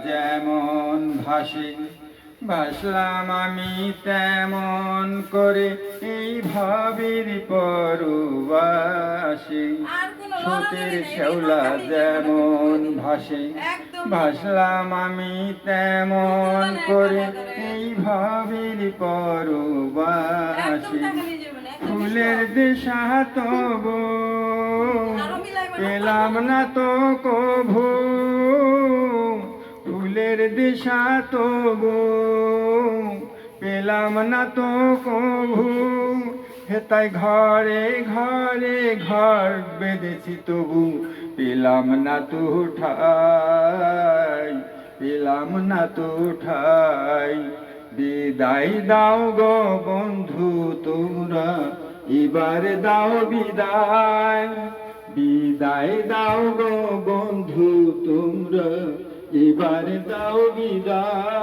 যেমন ভাসে, ভাসলাম আমি তেমন করে এই ভাবের পরবাসে। স্রোতের শ্যাওলা যেমন ভাসে, ভাসলাম আমি তেমন করে এই ভাবের পরবাসে। ফুলের দিশা তবু পেলাম না তো কভু, ফুলের দিশা তবু পেলাম না তো কভু। হেতাই ঘরে ঘরে ঘর বেঁধেছি তবু পেলাম না তো ঠাই, পেলাম না তো ঠাই। বিদায় দাও গো বন্ধু তোমরা, এবার দাও বিদায়। বিদায় দাও গো বন্ধু তোমরা, এবার দাও বিদায়।